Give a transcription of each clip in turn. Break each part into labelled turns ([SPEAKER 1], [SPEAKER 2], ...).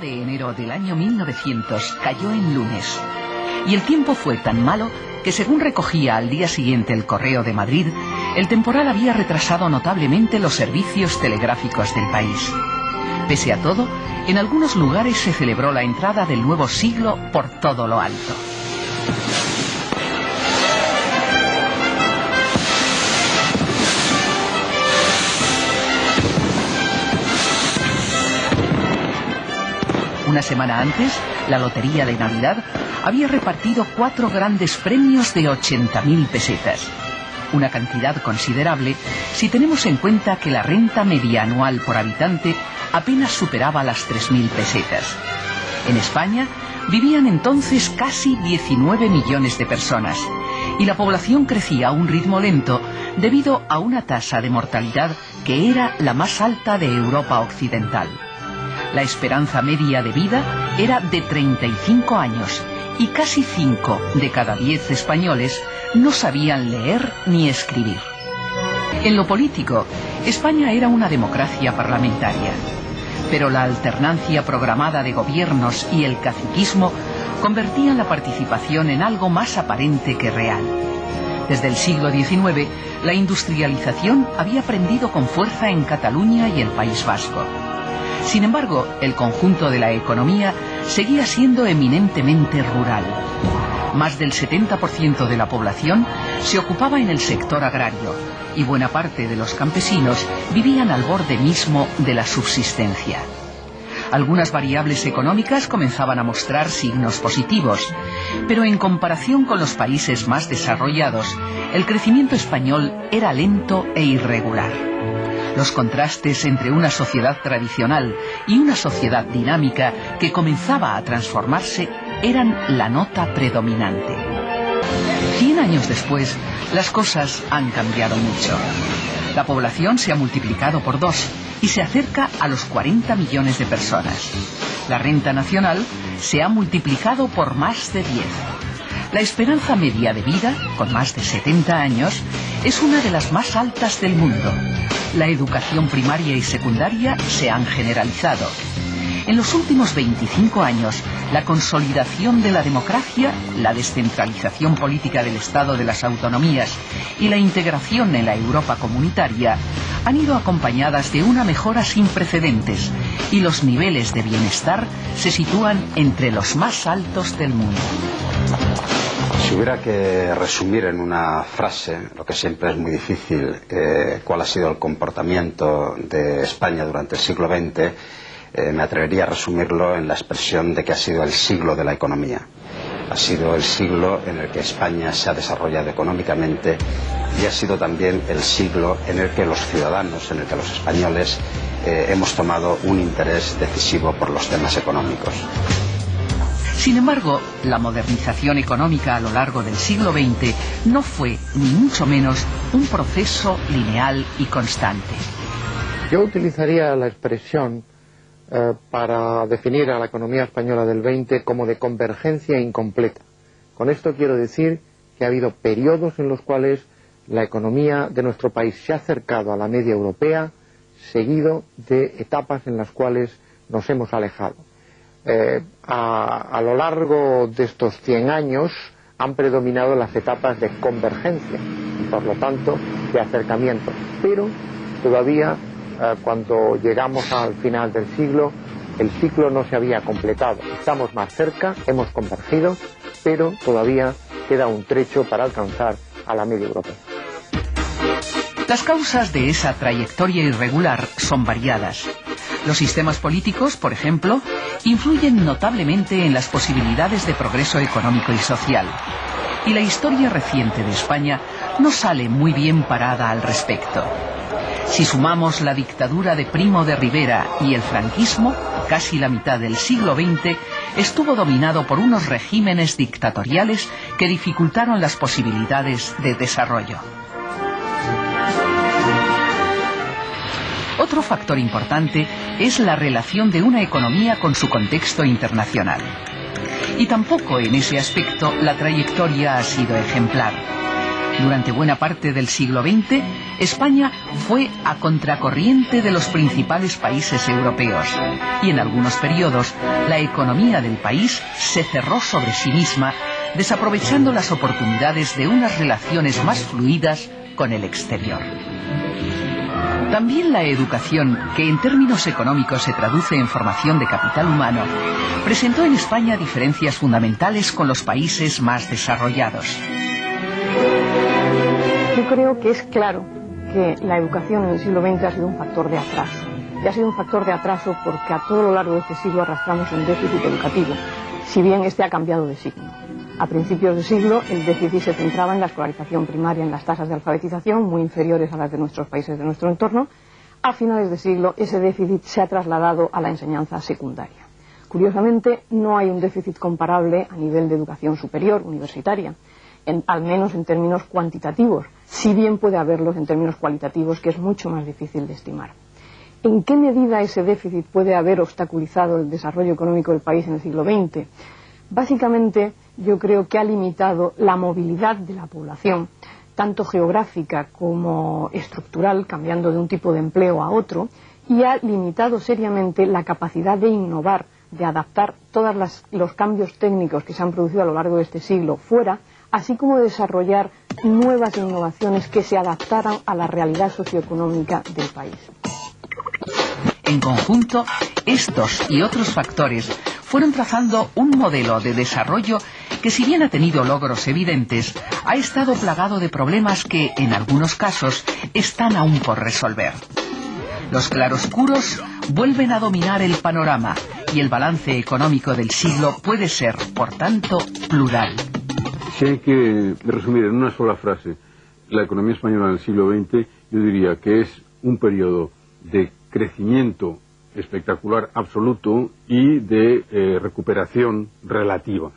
[SPEAKER 1] de enero del año 1900 cayó en lunes, y el tiempo fue tan malo que, según recogía al día siguiente el Correo de Madrid, el temporal había retrasado notablemente los servicios telegráficos del país. Pese a todo, en algunos lugares se celebró la entrada del nuevo siglo por todo lo alto. Una semana antes, la Lotería de Navidad había repartido 4 grandes premios de 80.000 pesetas. Una cantidad considerable si tenemos en cuenta que la renta media anual por habitante apenas superaba las 3.000 pesetas. En España vivían entonces casi 19 millones de personas, y la población crecía a un ritmo lento debido a una tasa de mortalidad que era la más alta de Europa Occidental. La esperanza media de vida era de 35 años y casi 5 de cada 10 españoles no sabían leer ni escribir. En lo político, España era una democracia parlamentaria, pero la alternancia programada de gobiernos y el caciquismo convertían la participación en algo más aparente que real. Desde el siglo XIX, la industrialización había prendido con fuerza en Cataluña y el País Vasco. Sin embargo, el conjunto de la economía seguía siendo eminentemente rural. Más del 70% de la población se ocupaba en el sector agrario, y buena parte de los campesinos vivían al borde mismo de la subsistencia. Algunas variables económicas comenzaban a mostrar signos positivos, pero en comparación con los países más desarrollados, el crecimiento español era lento e irregular. Los contrastes entre una sociedad tradicional y una sociedad dinámica que comenzaba a transformarse eran la nota predominante. 100 años después, las cosas han cambiado mucho. La población se ha multiplicado por 2 y se acerca a los 40 millones de personas. La renta nacional se ha multiplicado por más de 10. La esperanza media de vida, con más de 70 años, es una de las más altas del mundo. La educación primaria y secundaria se han generalizado. En los últimos 25 años, la consolidación de la democracia, la descentralización política del Estado de las autonomías y la integración en la Europa comunitaria han ido acompañadas de una mejora sin precedentes, y los niveles de bienestar se sitúan entre los más altos del mundo.
[SPEAKER 2] Si hubiera que resumir en una frase, lo que siempre es muy difícil, cuál ha sido el comportamiento de España durante el siglo XX, me atrevería a resumirlo en la expresión de que ha sido el siglo de la economía. Ha sido el siglo en el que España se ha desarrollado económicamente, y ha sido también el siglo en el que los ciudadanos, en el que los españoles hemos tomado un interés decisivo por los temas económicos.
[SPEAKER 1] Sin embargo, la modernización económica a lo largo del siglo XX no fue, ni mucho menos, un proceso lineal y constante.
[SPEAKER 3] Yo utilizaría la expresión para definir a la economía española del XX como de convergencia incompleta. Con esto quiero decir que ha habido periodos en los cuales la economía de nuestro país se ha acercado a la media europea, seguido de etapas en las cuales nos hemos alejado. A lo largo de estos 100 años han predominado las etapas de convergencia y, por lo tanto, de acercamiento, pero todavía cuando llegamos al final del siglo, el ciclo no se había completado. Estamos más cerca, hemos convergido, pero todavía queda un trecho para alcanzar a la media europea.
[SPEAKER 1] Las causas de esa trayectoria irregular son variadas. Los sistemas políticos, por ejemplo, influyen notablemente en las posibilidades de progreso económico y social. Y la historia reciente de España no sale muy bien parada al respecto. Si sumamos la dictadura de Primo de Rivera y el franquismo, casi la mitad del siglo XX estuvo dominado por unos regímenes dictatoriales que dificultaron las posibilidades de desarrollo. Otro factor importante es la relación de una economía con su contexto internacional. Y tampoco en ese aspecto la trayectoria ha sido ejemplar. Durante buena parte del siglo XX, España fue a contracorriente de los principales países europeos y en algunos periodos la economía del país se cerró sobre sí misma, desaprovechando las oportunidades de unas relaciones más fluidas con el exterior. También la educación, que en términos económicos se traduce en formación de capital humano, presentó en España diferencias fundamentales con los países más desarrollados.
[SPEAKER 4] Yo creo que es claro que la educación en el siglo XX ha sido un factor de atraso. Y ha sido un factor de atraso porque a todo lo largo de este siglo arrastramos un déficit educativo, si bien este ha cambiado de signo. A principios de siglo el déficit se centraba en la escolarización primaria, en las tasas de alfabetización muy inferiores a las de nuestros países de nuestro entorno. A finales de siglo ese déficit se ha trasladado a la enseñanza secundaria. Curiosamente, no hay un déficit comparable a nivel de educación superior, universitaria, al menos en términos cuantitativos, si bien puede haberlos en términos cualitativos, que es mucho más difícil de estimar. ¿En qué medida ese déficit puede haber obstaculizado el desarrollo económico del país en el siglo XX? Básicamente, yo creo que ha limitado la movilidad de la población, tanto geográfica como estructural, cambiando de un tipo de empleo a otro, y ha limitado seriamente la capacidad de innovar, de adaptar todos los cambios técnicos que se han producido a lo largo de este siglo fuera, así como de desarrollar nuevas innovaciones que se adaptaran a la realidad socioeconómica del país.
[SPEAKER 1] En conjunto, estos y otros factores fueron trazando un modelo de desarrollo que, si bien ha tenido logros evidentes, ha estado plagado de problemas que, en algunos casos, están aún por resolver. Los claroscuros vuelven a dominar el panorama y el balance económico del siglo puede ser, por tanto, plural.
[SPEAKER 5] Si hay que resumir en una sola frase la economía española del siglo XX, yo diría que es un periodo de crecimiento espectacular absoluto y de recuperación relativa.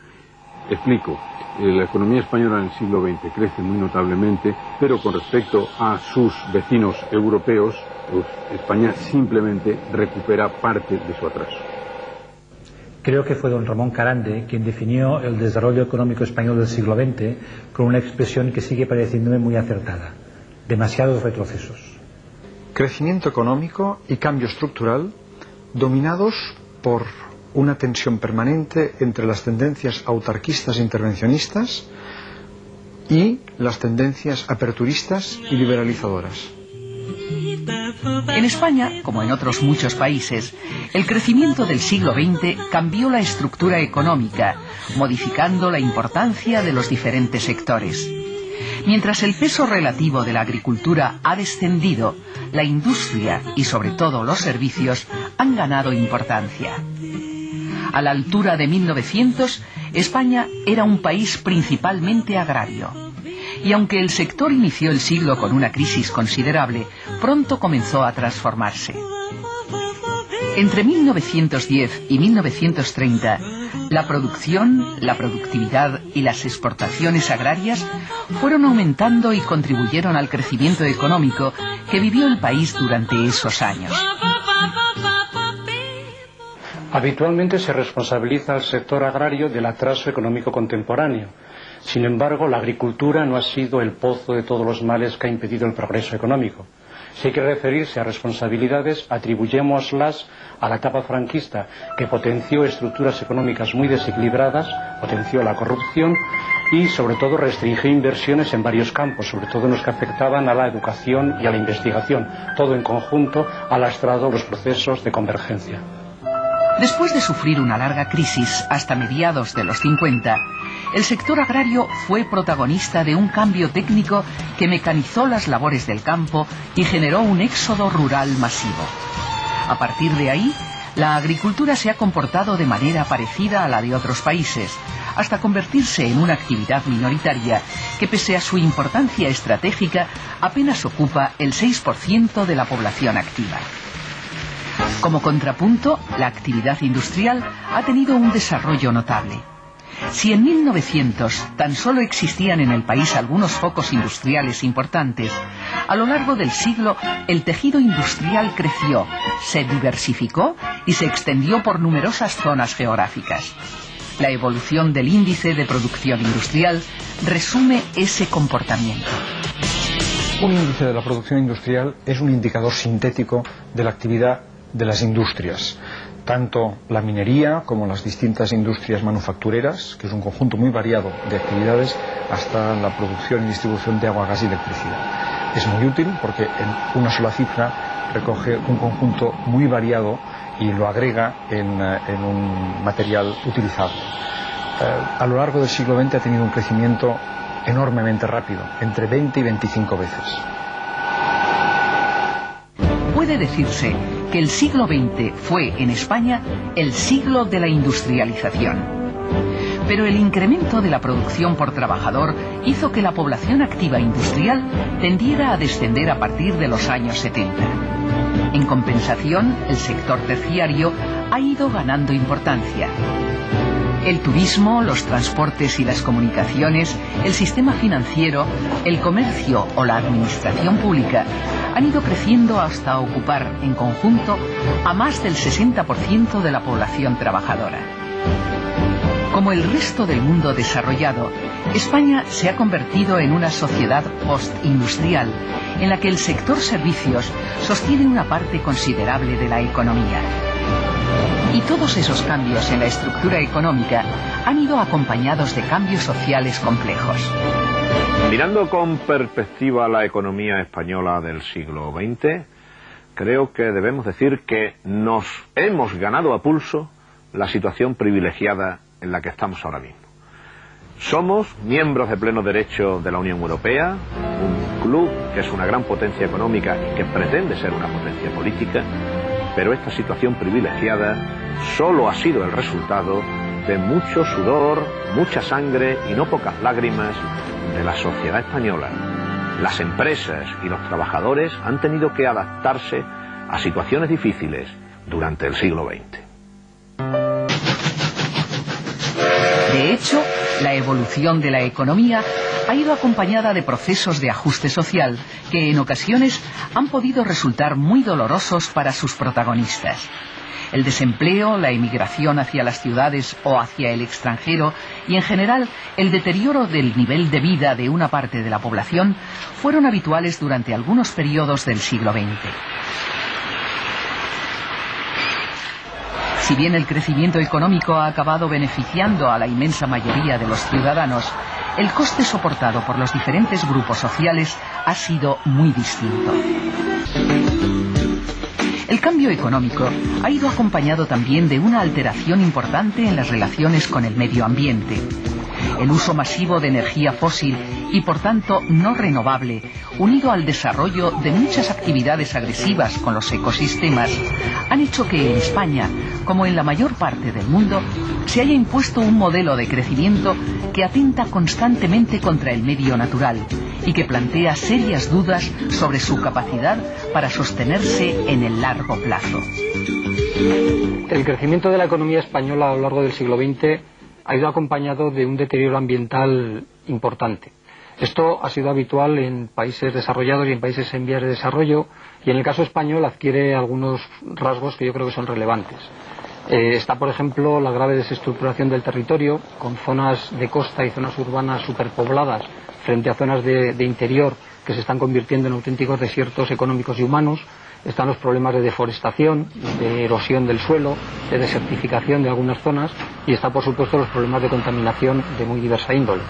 [SPEAKER 5] Explico. La economía española en el siglo XX crece muy notablemente, pero con respecto a sus vecinos europeos, pues España simplemente recupera parte de su atraso.
[SPEAKER 6] Creo que fue don Ramón Carande quien definió el desarrollo económico español del siglo XX con una expresión que sigue pareciéndome muy acertada: demasiados retrocesos.
[SPEAKER 7] Crecimiento económico y cambio estructural dominados por una tensión permanente entre las tendencias autarquistas e intervencionistas y las tendencias aperturistas y liberalizadoras.
[SPEAKER 1] En España, como en otros muchos países, el crecimiento del siglo XX cambió la estructura económica, modificando la importancia de los diferentes sectores. Mientras el peso relativo de la agricultura ha descendido, la industria y sobre todo los servicios han ganado importancia. A la altura de 1900, España era un país principalmente agrario. Y aunque el sector inició el siglo con una crisis considerable, pronto comenzó a transformarse. Entre 1910 y 1930, la producción, la productividad y las exportaciones agrarias fueron aumentando y contribuyeron al crecimiento económico que vivió el país durante esos años.
[SPEAKER 8] Habitualmente se responsabiliza al sector agrario del atraso económico contemporáneo. Sin embargo, la agricultura no ha sido el pozo de todos los males que ha impedido el progreso económico. Si hay que referirse a responsabilidades, atribuyémoslas a la etapa franquista, que potenció estructuras económicas muy desequilibradas, potenció la corrupción y, sobre todo, restringió inversiones en varios campos, sobre todo en los que afectaban a la educación y a la investigación. Todo en conjunto ha lastrado los procesos de convergencia.
[SPEAKER 1] Después de sufrir una larga crisis hasta mediados de los 50, el sector agrario fue protagonista de un cambio técnico que mecanizó las labores del campo y generó un éxodo rural masivo. A partir de ahí, la agricultura se ha comportado de manera parecida a la de otros países, hasta convertirse en una actividad minoritaria que, pese a su importancia estratégica, apenas ocupa el 6% de la población activa. Como contrapunto, la actividad industrial ha tenido un desarrollo notable. Si en 1900 tan solo existían en el país algunos focos industriales importantes, a lo largo del siglo el tejido industrial creció, se diversificó y se extendió por numerosas zonas geográficas. La evolución del índice de producción industrial resume ese comportamiento.
[SPEAKER 7] Un índice de la producción industrial es un indicador sintético de la actividad de las industrias, tanto la minería como las distintas industrias manufactureras, que es un conjunto muy variado de actividades, hasta la producción y distribución de agua, gas y electricidad. Es muy útil porque en una sola cifra recoge un conjunto muy variado y lo agrega en un material utilizable. A lo largo del siglo XX ha tenido un crecimiento enormemente rápido, entre 20 y 25 veces.
[SPEAKER 1] Puede decirse que el siglo XX fue en España el siglo de la industrialización. Pero el incremento de la producción por trabajador hizo que la población activa industrial tendiera a descender a partir de los años 70. En compensación, el sector terciario ha ido ganando importancia. El turismo, los transportes y las comunicaciones, el sistema financiero, el comercio o la administración pública han ido creciendo hasta ocupar en conjunto a más del 60% de la población trabajadora. Como el resto del mundo desarrollado, España se ha convertido en una sociedad postindustrial en la que el sector servicios sostiene una parte considerable de la economía. Y todos esos cambios en la estructura económica han ido acompañados de cambios sociales complejos.
[SPEAKER 9] Mirando con perspectiva la economía española del siglo XX, creo que debemos decir que nos hemos ganado a pulso la situación privilegiada en la que estamos ahora mismo. Somos miembros de pleno derecho de la Unión Europea, un club que es una gran potencia económica y que pretende ser una potencia política, pero esta situación privilegiada solo ha sido el resultado de mucho sudor, mucha sangre y no pocas lágrimas de la sociedad española. Las empresas y los trabajadores han tenido que adaptarse a situaciones difíciles durante el siglo XX.
[SPEAKER 1] De hecho, la evolución de la economía ha ido acompañada de procesos de ajuste social que en ocasiones han podido resultar muy dolorosos para sus protagonistas. El desempleo, la emigración hacia las ciudades o hacia el extranjero y en general el deterioro del nivel de vida de una parte de la población fueron habituales durante algunos periodos del siglo XX. Si bien el crecimiento económico ha acabado beneficiando a la inmensa mayoría de los ciudadanos, el coste soportado por los diferentes grupos sociales ha sido muy distinto. El cambio económico ha ido acompañado también de una alteración importante en las relaciones con el medio ambiente. El uso masivo de energía fósil y por tanto no renovable, unido al desarrollo de muchas actividades agresivas con los ecosistemas, han hecho que en España, como en la mayor parte del mundo, se haya impuesto un modelo de crecimiento que atenta constantemente contra el medio natural y que plantea serias dudas sobre su capacidad para sostenerse en el largo plazo.
[SPEAKER 8] El crecimiento de la economía española a lo largo del siglo XX ha ido acompañado de un deterioro ambiental importante. Esto ha sido habitual en países desarrollados y en países en vías de desarrollo, y en el caso español adquiere algunos rasgos que yo creo que son relevantes. Está, por ejemplo, la grave desestructuración del territorio, con zonas de costa y zonas urbanas superpobladas frente a zonas de interior que se están convirtiendo en auténticos desiertos económicos y humanos. Están los problemas de deforestación, de erosión del suelo, de desertificación de algunas zonas, y está, por supuesto, los problemas de contaminación de muy diversa índole.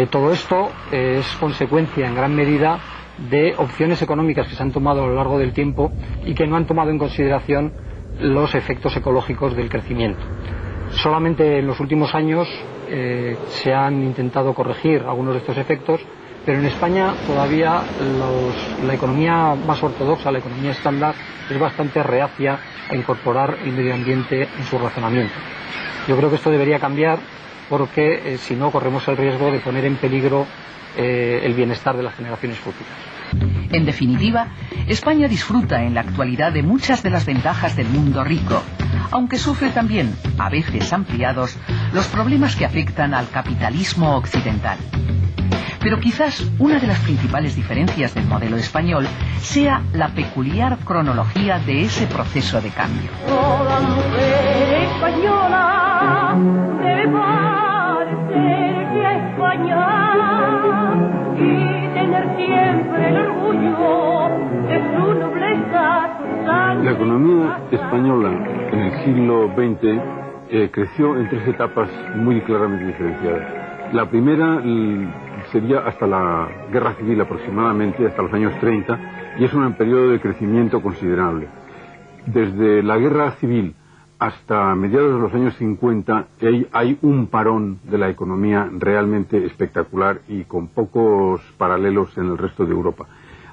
[SPEAKER 8] Todo esto es consecuencia en gran medida de opciones económicas que se han tomado a lo largo del tiempo y que no han tomado en consideración los efectos ecológicos del crecimiento. Solamente en los últimos años se han intentado corregir algunos de estos efectos, pero en España todavía la economía más ortodoxa, la economía estándar, es bastante reacia a incorporar el medio ambiente en su razonamiento. Yo creo que esto debería cambiar, porque si no corremos el riesgo de poner en peligro el bienestar de las generaciones futuras.
[SPEAKER 1] En definitiva, España disfruta en la actualidad de muchas de las ventajas del mundo rico, aunque sufre también, a veces ampliados, los problemas que afectan al capitalismo occidental. Pero quizás una de las principales diferencias del modelo español sea la peculiar cronología de ese proceso de cambio.
[SPEAKER 10] Toda mujer española
[SPEAKER 5] La economía española en el siglo XX creció en tres etapas muy claramente diferenciadas. La primera sería hasta la Guerra Civil aproximadamente, hasta los años 30, y es un periodo de crecimiento considerable. Desde la Guerra Civil hasta mediados de los años 50 hay un parón de la economía realmente espectacular y con pocos paralelos en el resto de Europa.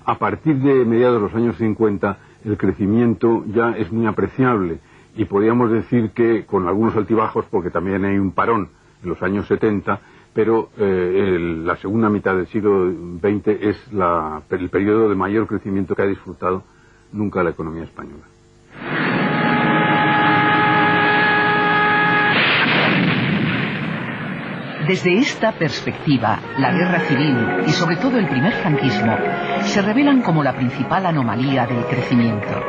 [SPEAKER 5] A partir de mediados de los años 50 el crecimiento ya es muy apreciable y podríamos decir que con algunos altibajos, porque también hay un parón en los años 70, pero la segunda mitad del siglo XX es el periodo de mayor crecimiento que ha disfrutado nunca la economía española.
[SPEAKER 1] Desde esta perspectiva, la guerra civil y sobre todo el primer franquismo se revelan como la principal anomalía del crecimiento.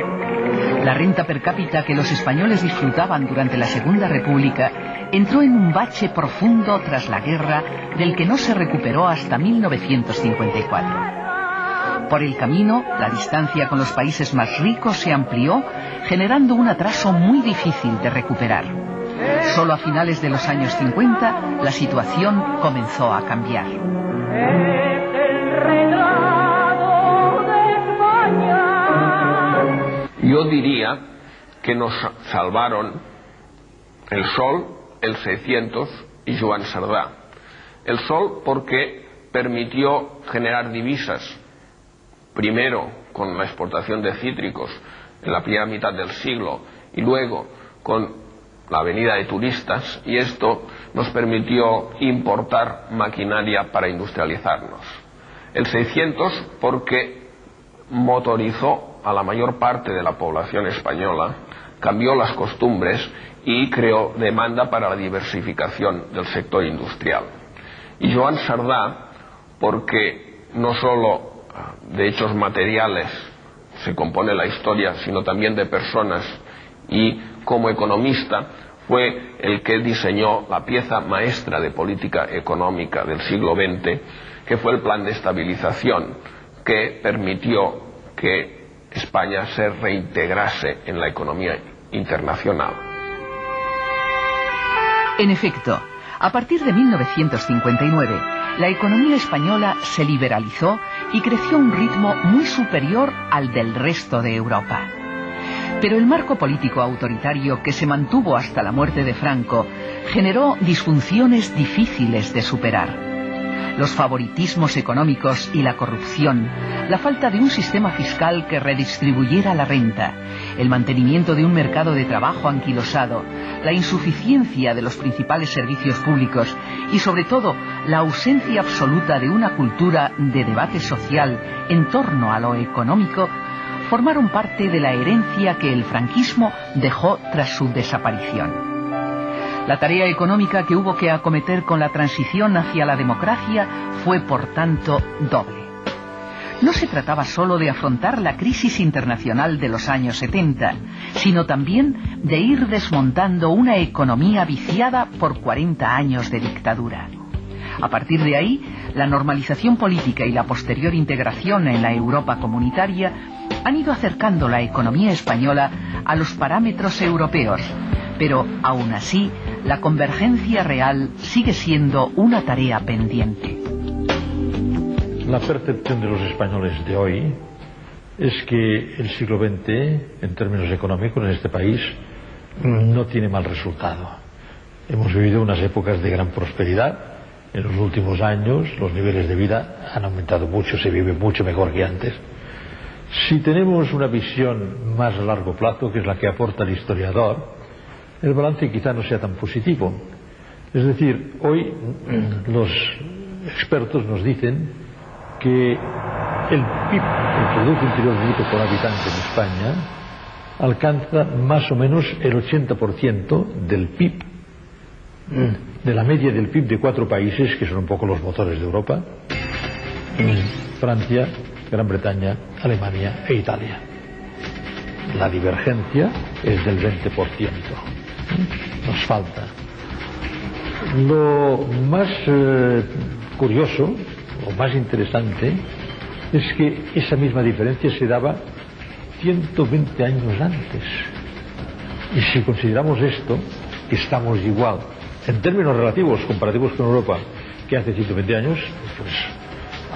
[SPEAKER 1] La renta per cápita que los españoles disfrutaban durante la Segunda República entró en un bache profundo tras la guerra del que no se recuperó hasta 1954. Por el camino, la distancia con los países más ricos se amplió, generando un atraso muy difícil de recuperar. Solo a finales de los años 50 la situación comenzó a cambiar.
[SPEAKER 10] Yo diría que nos salvaron el Sol, el 600 y Joan Cerdà. El Sol porque permitió generar divisas, primero con la exportación de cítricos en la primera mitad del siglo y luego con la venida de turistas, y esto nos permitió importar maquinaria para industrializarnos. El 600 porque motorizó a la mayor parte de la población española, cambió las costumbres y creó demanda para la diversificación del sector industrial. Y Joan Cerdà porque no solo de hechos materiales se compone la historia, sino también de personas, y como economista fue el que diseñó la pieza maestra de política económica del siglo XX, que fue el plan de estabilización que permitió que España se reintegrase en la economía internacional.
[SPEAKER 1] En efecto, a partir de 1959, la economía española se liberalizó y creció a un ritmo muy superior al del resto de Europa. Pero el marco político autoritario que se mantuvo hasta la muerte de Franco generó disfunciones difíciles de superar. Los favoritismos económicos y la corrupción, la falta de un sistema fiscal que redistribuyera la renta, el mantenimiento de un mercado de trabajo anquilosado, la insuficiencia de los principales servicios públicos y sobre todo la ausencia absoluta de una cultura de debate social en torno a lo económico formaron parte de la herencia que el franquismo dejó tras su desaparición. La tarea económica que hubo que acometer con la transición hacia la democracia fue, por tanto, doble. No se trataba solo de afrontar la crisis internacional de los años 70, sino también de ir desmontando una economía viciada por 40 años de dictadura. A partir de ahí, la normalización política y la posterior integración en la Europa comunitaria han ido acercando la economía española a los parámetros europeos, pero aún así la convergencia real sigue siendo una tarea pendiente.
[SPEAKER 11] La percepción de los españoles de hoy es que el siglo XX, en términos económicos en este país, no tiene mal resultado. Hemos vivido unas épocas de gran prosperidad. En los últimos años los niveles de vida han aumentado mucho, se vive mucho mejor que antes. Si tenemos una visión más a largo plazo, que es la que aporta el historiador, el balance quizá no sea tan positivo. Es decir, hoy los expertos nos dicen que el PIB, el Producto Interior Bruto por habitante en España, alcanza más o menos el 80% del PIB, de la media del PIB de 4 países que son un poco los motores de Europa: Francia, Gran Bretaña, Alemania e Italia. La divergencia es del 20%. Nos falta. Lo más curioso, o más interesante, es que esa misma diferencia se daba 120 años antes. Y si consideramos esto, que estamos igual, en términos relativos, comparativos con Europa, que hace 120 años, pues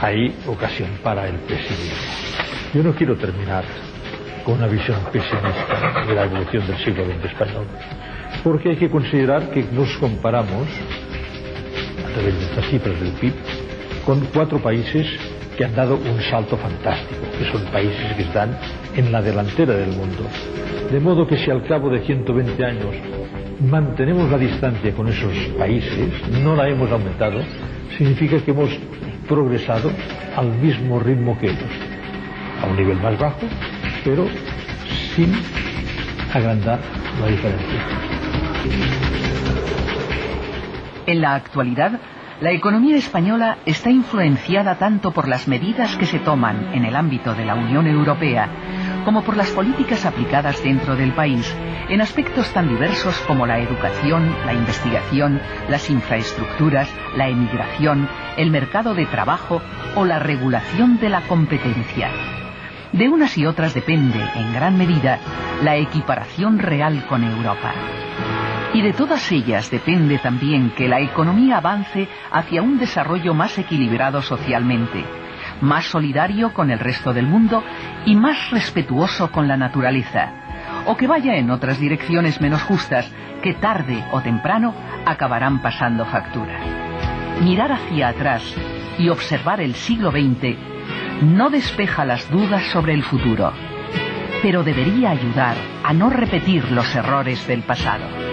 [SPEAKER 11] hay ocasión para el pesimismo. Yo no quiero terminar con una visión pesimista de la evolución del siglo XX español, porque hay que considerar que nos comparamos, a través de estas cifras del PIB, con 4 países que han dado un salto fantástico, que son países que están en la delantera del mundo. De modo que si al cabo de 120 años mantenemos la distancia con esos países, no la hemos aumentado, significa que hemos progresado al mismo ritmo que ellos, a un nivel más bajo, pero sin agrandar la diferencia.
[SPEAKER 1] En la actualidad, la economía española está influenciada tanto por las medidas que se toman en el ámbito de la Unión Europea como por las políticas aplicadas dentro del país en aspectos tan diversos como la educación, la investigación, las infraestructuras, la emigración, el mercado de trabajo o la regulación de la competencia. De unas y otras depende, en gran medida, la equiparación real con Europa. Y de todas ellas depende también que la economía avance hacia un desarrollo más equilibrado socialmente, más solidario con el resto del mundo y más respetuoso con la naturaleza, o que vaya en otras direcciones menos justas que tarde o temprano acabarán pasando factura. Mirar hacia atrás y observar el siglo XX no despeja las dudas sobre el futuro, pero debería ayudar a no repetir los errores del pasado.